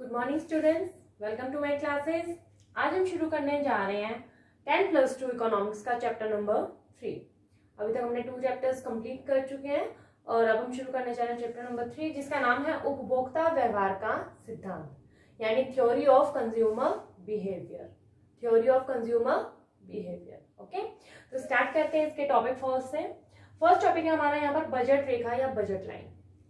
Good morning students, welcome to my classes. आज हम शुरू करने जा रहे हैं 10+2 इकोनॉमिक्स का चैप्टर नंबर 3। अभी तक हमने 2 चैप्टर्स कंप्लीट कर चुके हैं और अब हम शुरू करने जा रहे हैं चैप्टर नंबर 3, जिसका नाम है उपभोक्ता व्यवहार का सिद्धांत, यानी theory of consumer behaviour. Theory of consumer behaviour. Okay, तो स्टार्ट करते हैं इसके टॉपिक फर्स्ट से। फर्स्ट टॉपिक है हमारा यहाँ पर बजट रेखा या बजट लाइन।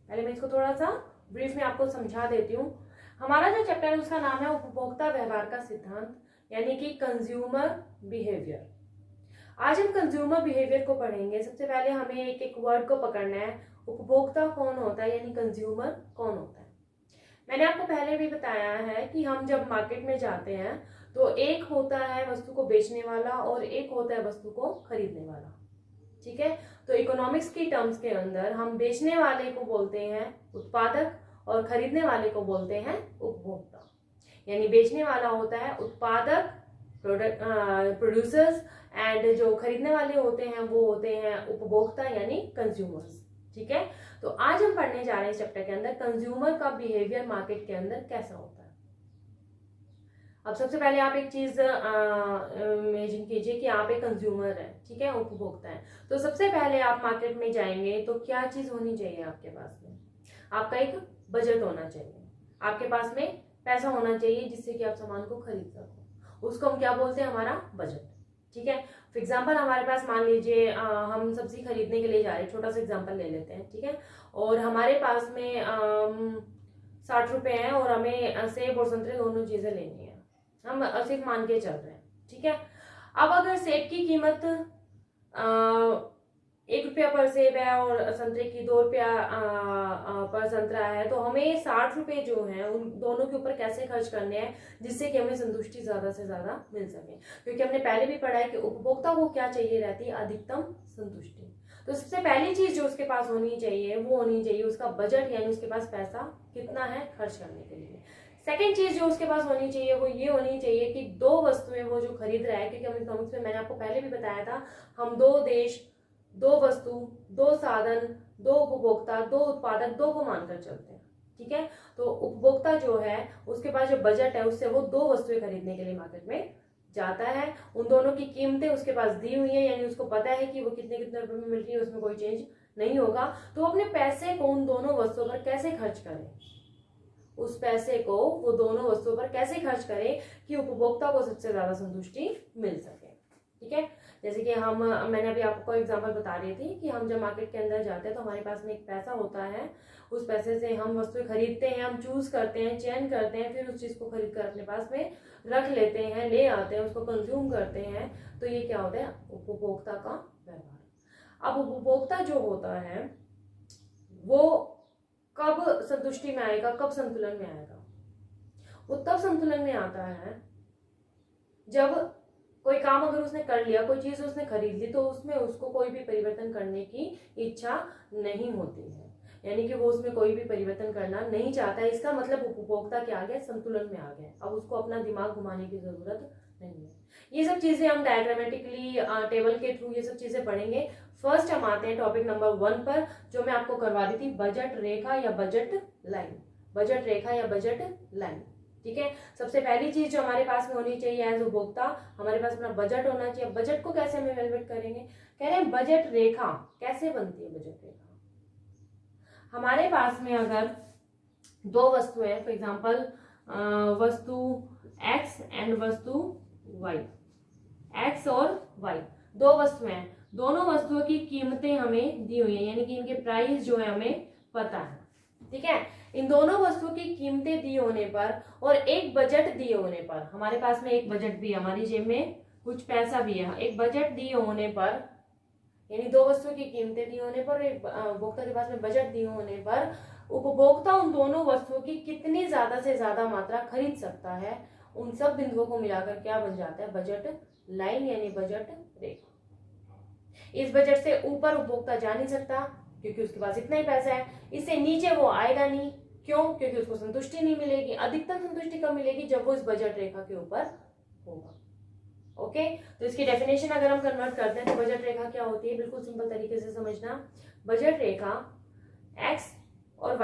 पहले मैं इसको थोड़ा सा ब्रीफ में आपको समझा देती हूँ। हमारा जो चैप्टर है उसका नाम है उपभोक्ता व्यवहार का सिद्धांत, यानी कि कंज्यूमर बिहेवियर। आज हम कंज्यूमर बिहेवियर को पढ़ेंगे। सबसे पहले हमें एक एक वर्ड को पकड़ना है। उपभोक्ता कौन होता है, यानी कंज्यूमर कौन होता है। मैंने आपको पहले भी बताया है कि हम जब मार्केट में जाते हैं तो एक होता है वस्तु को बेचने वाला और एक होता है वस्तु को खरीदने वाला। ठीक है, तो इकोनॉमिक्स की टर्म्स के अंदर हम बेचने वाले को बोलते हैं उत्पादक और खरीदने वाले को बोलते हैं उपभोक्ता। यानी बेचने वाला होता है उत्पादक, प्रोड्यूसर्स, एंड जो खरीदने वाले होते हैं वो होते हैं उपभोक्ता यानी कंज्यूमर्स। ठीक है, तो आज हम पढ़ने जा रहे हैं इस चैप्टर के अंदर कंज्यूमर का बिहेवियर मार्केट के अंदर कैसा होता है। अब सबसे पहले आप एक चीज इमेजिन कीजिए कि आप एक कंज्यूमर है, ठीक है, उपभोक्ता है। तो सबसे पहले आप मार्केट में जाएंगे तो क्या चीज होनी चाहिए आपके पास में? आपका एक बजट होना चाहिए, आपके पास में पैसा होना चाहिए जिससे कि आप सामान को खरीद सको। उसको हम क्या बोलते हैं? हमारा बजट। ठीक है, फॉर एग्जाम्पल हमारे पास मान लीजिए हम सब्जी खरीदने के लिए जा रहे हैं, छोटा सा एग्जाम्पल ले लेते हैं। ठीक है, और हमारे पास में 60 रुपए हैं और हमें सेब और संतरे दोनों चीजें लेनी है। हम सिर्फ मान के चल रहे हैं। ठीक है, अब अगर सेब की कीमत 1 रुपया पर सेब है और संतरे की 2 रुपया पर संतरा है, तो हमें 60 रुपए जो हैं उन दोनों के ऊपर कैसे खर्च करने हैं जिससे कि हमें संतुष्टि ज्यादा से ज्यादा मिल सके। क्योंकि हमने पहले भी पढ़ा है कि उपभोक्ता को क्या चाहिए रहती है? अधिकतम संतुष्टि। तो सबसे पहली चीज जो उसके पास होनी चाहिए वो होनी चाहिए उसका बजट, यानी उसके पास पैसा कितना है खर्च करने के लिए। सेकेंड चीज जो उसके पास होनी चाहिए वो ये होनी चाहिए कि 2 वस्तुएं वो जो खरीद रहा है, क्योंकि हम इकोनॉमिक्स में मैंने आपको पहले भी बताया था, हम 2 देश, 2 वस्तु, 2 साधन, 2 उपभोक्ता, 2 उत्पादक, 2 को मानकर चलते हैं। ठीक है, तो उपभोक्ता जो है उसके पास जो बजट है उससे वो 2 वस्तुएं खरीदने के लिए मार्केट में जाता है। उन दोनों की कीमतें उसके पास दी हुई है, यानी उसको पता है कि वो कितने कितने रुपए में मिल रही है, उसमें कोई चेंज नहीं होगा। तो अपने पैसे को उन दोनों वस्तुओं पर कैसे खर्च करें, उस पैसे को वो दोनों वस्तुओं पर कैसे खर्च करें कि उपभोक्ता को सबसे ज्यादा संतुष्टि मिल सके। ठीक है, जैसे कि मैंने अभी आपको एग्जांपल बता रही थी कि हम जब मार्केट के अंदर जाते हैं तो हमारे पास में एक पैसा होता है। उस पैसे से हम वस्तुएं खरीदते हैं, हम चूज करते हैं, चयन करते हैं, फिर उस चीज को खरीद कर अपने पास में रख लेते हैं, ले आते हैं, उसको कंज्यूम करते हैं। तो ये क्या होता है? उपभोक्ता का व्यवहार। अब उपभोक्ता जो होता है वो कब संतुष्टि में आएगा, कब संतुलन में आएगा? वो तब संतुलन में आता है जब कोई काम अगर उसने कर लिया, कोई चीज उसने खरीद ली, तो उसमें उसको कोई भी परिवर्तन करने की इच्छा नहीं होती है, यानी कि वो उसमें कोई भी परिवर्तन करना नहीं चाहता है। इसका मतलब उपभोक्ता क्या आ गया? संतुलन में आ गया। अब उसको अपना दिमाग घुमाने की जरूरत नहीं है। ये सब चीजें हम डायग्रामेटिकली टेबल के थ्रू ये सब चीजें पढ़ेंगे। फर्स्ट हम आते हैं टॉपिक नंबर 1 पर, जो मैं आपको करवा दी थी, बजट रेखा या बजट लाइन। बजट रेखा या बजट लाइन। ठीक है, सबसे पहली चीज जो हमारे पास में होनी चाहिए एज उपभोक्ता, हमारे पास अपना बजट होना चाहिए। बजट को कैसे हम इवेलुएट करेंगे? कह रहे हैं बजट रेखा कैसे बनती है? बजट रेखा, हमारे पास में अगर 2 वस्तुएं हैं, फॉर एग्जाम्पल वस्तु X एंड वस्तु Y, X और Y 2 वस्तुएं हैं, दोनों वस्तुओं की कीमतें हमें दी हुई है, यानी कि इनके प्राइस जो है हमें पता है। ठीक है, इन दोनों वस्तुओं की कीमतें दी होने पर और एक बजट दिए होने पर, हमारे पास में एक बजट भी है, हमारी जेब में कुछ पैसा भी है, एक बजट दिए होने पर, यानी 2 वस्तुओं की कीमतें दी होने पर, एक उपभोक्ता के पास में बजट दिए होने पर, उपभोक्ता उन दोनों वस्तुओं की कितनी ज्यादा से ज्यादा मात्रा खरीद सकता है, उन सब बिंदुओं को मिलाकर क्या बन जाता है? बजट लाइन, यानी बजट रेखा। इस बजट से ऊपर उपभोक्ता जा नहीं सकता क्योंकि उसके पास इतना ही पैसा है, इससे नीचे वो आएगा नहीं। क्यों? क्योंकि उसको संतुष्टि नहीं मिलेगी। अधिकतम संतुष्टि कब मिलेगी? जब वो इस बजट रेखा के ऊपर होगा। ओके, तो इसकी डेफिनेशन अगर हम कन्वर्ट करते हैं तो बजट रेखा क्या होती है? बिल्कुल सिंपल तरीके से समझना। बजट रेखा एक्स और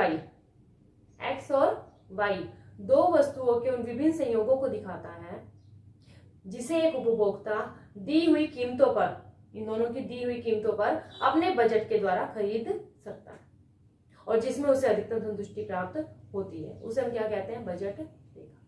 वाई दो वस्तुओं के उन विभिन्न संयोगों को दिखाता है जिसे एक उपभोक्ता दी हुई कीमतों पर, इन दोनों की दी हुई कीमतों पर अपने बजट के द्वारा खरीद सकता है और जिसमें उसे अधिकतम संतुष्टि प्राप्त होती है, उसे हम क्या कहते हैं? बजट रेखा।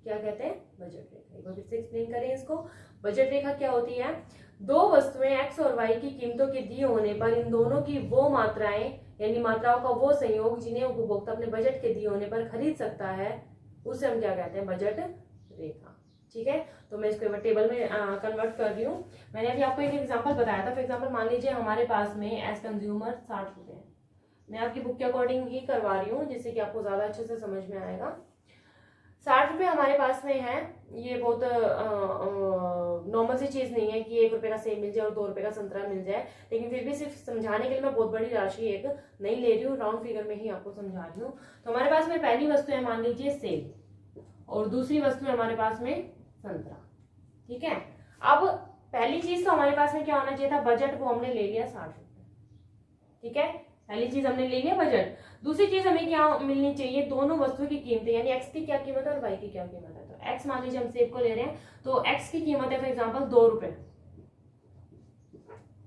क्या कहते हैं? बजट रेखा। एक बार फिर से एक्सप्लेन करें इसको। बजट रेखा क्या होती है? दो वस्तुएं एक्स और वाई की कीमतों के दिए होने पर इन दोनों की वो मात्राएं यानी मात्राओं का वो संयोग जिन्हें उपभोक्ता अपने बजट के दिए होने पर खरीद सकता है, उसे हम क्या कहते हैं? बजट रेखा। ठीक है, तो मैं इसको टेबल में कन्वर्ट कर रही हूँ। मैंने अभी आपको एक एग्जांपल बताया था। फॉर एग्जांपल मान लीजिए हमारे पास में एज कंज्यूमर 60 रुपए है। मैं आपकी बुक के अकॉर्डिंग ही करवा रही हूँ जिससे कि आपको ज्यादा अच्छे से समझ में आएगा। 60 रुपए हमारे पास में है। ये बहुत नॉर्मल सी चीज नहीं है कि 1 रुपए का सेब मिल जाए और 2 रुपए का संतरा मिल जाए, लेकिन फिर भी सिर्फ समझाने के लिए मैं बहुत बड़ी राशि एक नहीं ले रही हूँ, राउंड फिगर में ही आपको समझा रही हूँ। तो हमारे पास में पहली वस्तु है मान लीजिए सेब और दूसरी वस्तु है हमारे पास में संतरा। ठीक है, अब पहली चीज तो हमारे पास में क्या होना चाहिए था? बजट, वो हमने ले लिया 60 रुपए। ठीक है, पहली चीज हमने ले लिया बजट। दूसरी चीज हमें क्या मिलनी चाहिए? दोनों वस्तुओं की कीमतें, यानी एक्स की क्या कीमत है और वाई की क्या कीमत है। तो एक्स मान लीजिए हम सेब को ले रहे हैं, तो एक्स की कीमत है फॉर एग्जांपल 2 रुपए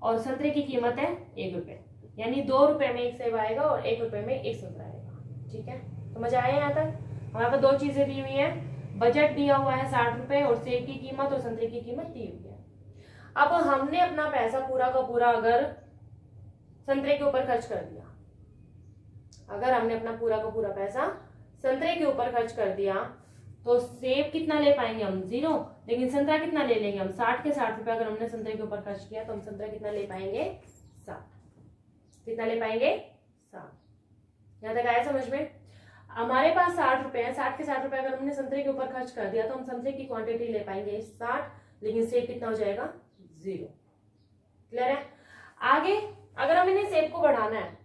और संतरे की कीमत है 1 रुपए, यानी 2 रुपए में एक सेब आएगा और 1 रुपए में एक संतरा आएगा। ठीक है, समझ आया यहाँ तक? हमारे पास दो चीजें दी हुई है, बजट दिया हुआ है 60 रुपए और सेब की कीमत और संतरे की कीमत दी हुई है। अब हमने अपना पैसा पूरा का पूरा अगर संतरे के ऊपर खर्च कर दिया, अगर हमने अपना पूरा का पूरा पैसा संतरे के ऊपर खर्च कर दिया, तो सेब कितना ले पाएंगे हम? 0। लेकिन संतरा कितना ले लेंगे हम? 60 के 60 रुपए अगर हमने संतरे के ऊपर खर्च किया तो हम संतरा कितना ले पाएंगे? 60। कितना ले पाएंगे? 60। यहां तक आया समझ में? हमारे पास 60 रुपए है, 60 के 60 रुपए अगर हमने संतरे के ऊपर खर्च कर दिया तो हम संतरे की क्वांटिटी ले पाएंगे 60, लेकिन सेब कितना हो जाएगा? 0। क्लियर है? आगे अगर हम इन्हें सेब को बढ़ाना है,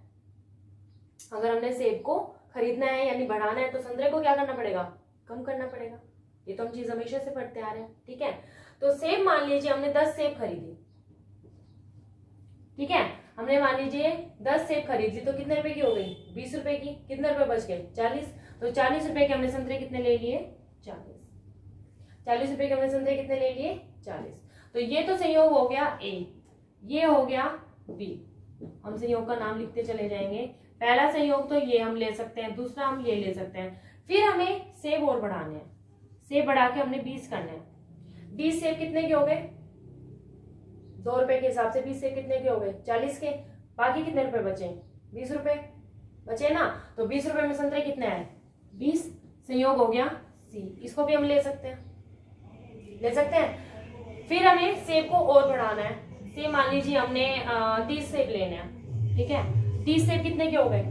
अगर हमने सेब को खरीदना है यानी बढ़ाना है, तो संतरे को क्या करना पड़ेगा? कम करना पड़ेगा। ये तो हम चीज हमेशा से पढ़ते आ रहे हैं। ठीक है, तो सेब मान लीजिए हमने 10 सेब खरीदी। ठीक है, हमने मान लीजिए 10 सेब खरीदी तो कितने रुपए की हो गई? 20 रुपए की। कितने रुपए बच गए? 40। तो 40 रुपए के हमने संतरे कितने ले लिए? 40। 40 रुपए के हमने संतरे कितने ले लिए? 40। तो ये तो संयोग हो गया ए, ये हो गया बी। हम संयोग का नाम लिखते चले जाएंगे। पहला संयोग तो ये हम ले सकते हैं, दूसरा हम ये ले सकते हैं। फिर हमें सेब और बढ़ाने हैं, सेब बढ़ा के हमने 20 करने हैं। 20 सेब कितने के हो गए? 2 रुपए के हिसाब से 20 सेब कितने के हो गए? 40 के। बाकी कितने रुपए बचे? 20 रुपए बचे ना। तो 20 रुपए में संतरे कितने आए? 20। संयोग हो गया सी। इसको भी हम ले सकते हैं, ले सकते हैं। फिर हमें सेब को और बढ़ाना है। सेब मान लीजिए हमने 30 सेब लेने हैं। ठीक है, 30 सेब कितने के हो गए?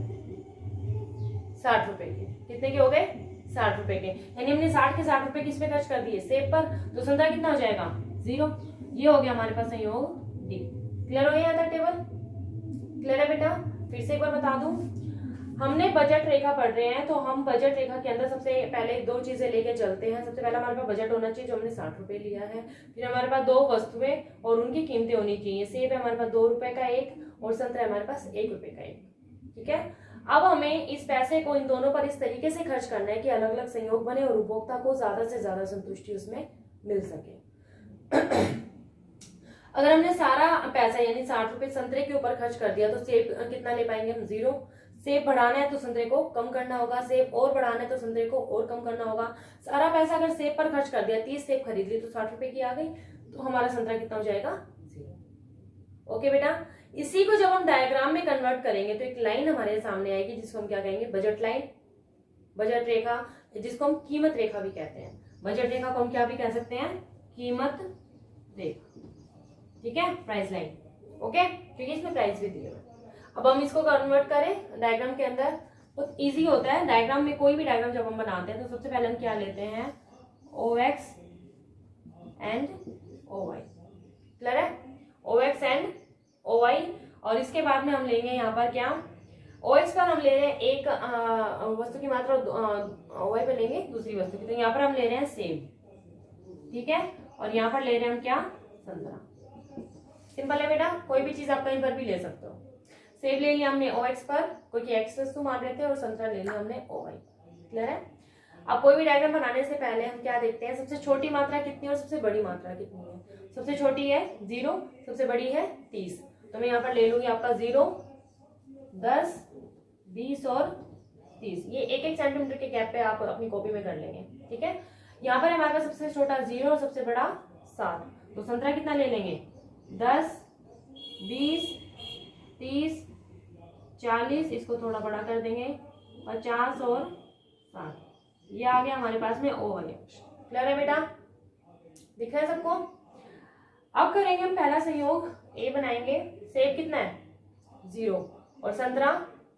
60 रुपए के। कितने के हो गए? 60 रुपए के। यानी हमने 60 के 60 रुपए किस पे खर्च कर दिए? सेब पर। तो संतरा कितना हो जाएगा? 0। ये हो गया हमारे पास संयोग डी। क्लियर हो गया यहाँ तक टेबल? क्लियर है बेटा? फिर से एक बार बता दूं, हमने बजट रेखा पढ़ रहे हैं, तो हम बजट रेखा के अंदर सबसे पहले दो चीजें लेके चलते हैं। सबसे पहला हमारे पास बजट होना चाहिए जो हमने 60 रुपए लिया है। फिर हमारे पास दो वस्तुएं और उनकी कीमतें होनी चाहिए। सेब है हमारे पास 2 रुपए का एक और संतरा है हमारे पास 1 रुपए का एक। ठीक है, अब हमें इस पैसे को इन दोनों पर इस तरीके से खर्च करना है कि अलग अलग संयोग बने और उपभोक्ता को ज्यादा से ज्यादा संतुष्टि उसमें मिल सके। अगर हमने सारा पैसा यानी 60 रुपए संतरे के ऊपर खर्च कर दिया तो सेब कितना ले पाएंगे हम? 0। सेब बढ़ाना है तो संतरे को कम करना होगा, सेब और बढ़ाना है तो संतरे को और कम करना होगा। सारा पैसा अगर सेब पर खर्च कर दिया, 30 सेब खरीद ली तो 60 रुपए की आ गई, तो हमारा संतरा कितना हो जाएगा? 0। ओके बेटा, इसी को जब हम डायग्राम में कन्वर्ट करेंगे तो एक लाइन हमारे सामने आएगी जिसको हम क्या कहेंगे? बजट लाइन, बजट रेखा, जिसको हम कीमत रेखा भी कहते हैं। बजट रेखा को हम क्या भी कह सकते हैं? कीमत रेखा। ठीक है, प्राइस लाइन। ओके, क्योंकि इसमें प्राइस भी दिए हुए। अब हम इसको कन्वर्ट करें डायग्राम के अंदर, बहुत इजी होता है। डायग्राम में कोई भी डायग्राम जब हम बनाते हैं तो सबसे पहले हम क्या लेते हैं? OX and OY। क्लियर है? OX and OY। और इसके बाद में हम लेंगे यहाँ पर क्या? OX पर हम ले रहे हैं एक वस्तु की मात्रा, OY पर लेंगे दूसरी वस्तु की। तो यहाँ पर हम ले रहे हैं सेब। ठीक है, और यहाँ पर ले रहे हैं हम क्या? संतरा। सिंपल है बेटा, कोई भी चीज आप कहीं पर भी ले सकते हो। सेब ले लिया हमने OX पर, क्योंकि X वस्तु मान रहे थे, और संतरा ले लिया हमने OY। क्लियर है? अब कोई भी डायग्राम बनाने से पहले हम क्या देखते हैं, सबसे छोटी मात्रा कितनी है और सबसे बड़ी मात्रा कितनी है। सबसे छोटी है 0, सबसे बड़ी है 30। तो मैं यहाँ पर ले लूंगी आपका 0, 10, 20 और 30। ये 1-1 सेंटीमीटर के गैप पे आप अपनी कॉपी में कर लेंगे, ठीक है। यहाँ पर हमारे पास सबसे छोटा 0 और सबसे बड़ा 7। तो संतरा कितना ले लेंगे, 10, 20, 30, 40, इसको थोड़ा बड़ा कर देंगे, 50 और 60। ये आ गया हमारे पास में ओ वाले ऑप्शन। क्लियर है बेटा, दिख रहा है सबको। अब करेंगे हम पहला संयोग, ए बनाएंगे। सेब कितना है 0 और संतरा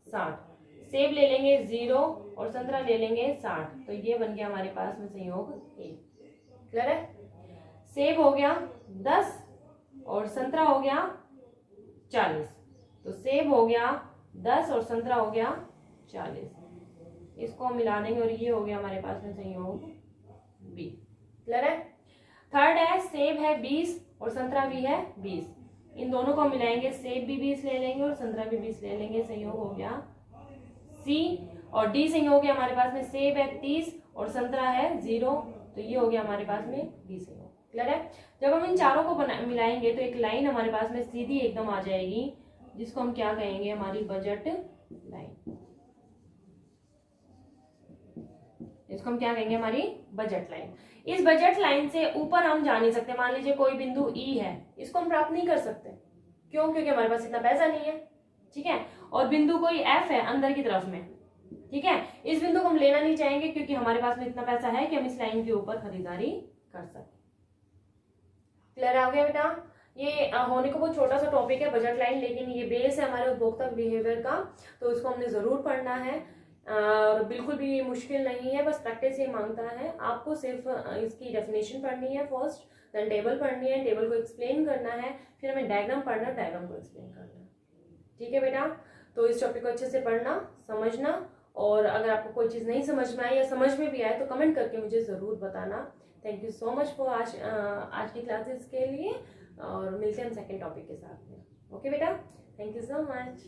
60। सेब ले लेंगे 0 और संतरा ले लेंगे 60। तो ये बन गया हमारे पास में संयोग ए। क्लियर है। सेब हो गया 10 और संतरा हो गया 40। तो सेब हो गया 10 और संतरा हो गया 40। इसको हम मिला देंगे और ये हो गया हमारे पास में संयोग बी। क्लियर है। थर्ड है, सेब है 20 और संतरा भी है 20। इन दोनों को मिलाएंगे, सेब भी 20 ले लेंगे और संतरा भी 20 ले लेंगे। संयोग हो गया सी। और डी संयोग हो गया हमारे पास में, सेब है 30 और संतरा है 0। तो ये हो गया हमारे पास में डी संयोग। क्लियर है। जब हम इन चारों को मिलाएंगे तो एक लाइन हमारे पास में सीधी एकदम आ जाएगी, जिसको हम क्या कहेंगे, हमारी बजट लाइन। इसको हम क्या कहेंगे, हमारी बजट लाइन। इस बजट लाइन से ऊपर हम जा नहीं सकते। मान लीजिए कोई बिंदु ई है, इसको हम प्राप्त नहीं कर सकते। क्यों? क्योंकि हमारे पास इतना पैसा नहीं है, ठीक है। और बिंदु कोई एफ है अंदर की तरफ में, ठीक है। इस बिंदु को हम लेना नहीं चाहेंगे क्योंकि हमारे पास में इतना पैसा है कि हम इस लाइन के ऊपर खरीदारी कर सकते। क्लियर आ गया बेटा। ये होने को बहुत छोटा सा टॉपिक है बजट लाइन, लेकिन ये बेस है हमारे उपभोक्ता बिहेवियर का, तो इसको हमने जरूर पढ़ना है। और बिल्कुल भी मुश्किल नहीं है, बस प्रैक्टिस ही मांगता है। आपको सिर्फ इसकी डेफिनेशन पढ़नी है फर्स्ट, देन टेबल पढ़नी है, टेबल को एक्सप्लेन करना है, फिर हमें डायग्राम पढ़ना है, डायग्राम को एक्सप्लेन करना है। ठीक है बेटा। तो इस टॉपिक को अच्छे से पढ़ना, समझना, और अगर आपको कोई चीज़ नहीं समझ में आई या समझ में भी आए तो कमेंट करके मुझे ज़रूर बताना। Thank you so much for आज की क्लासेस के लिए, और मिलते हैं हम सेकेंड टॉपिक के साथ में। ओके बेटा, थैंक यू सो मच।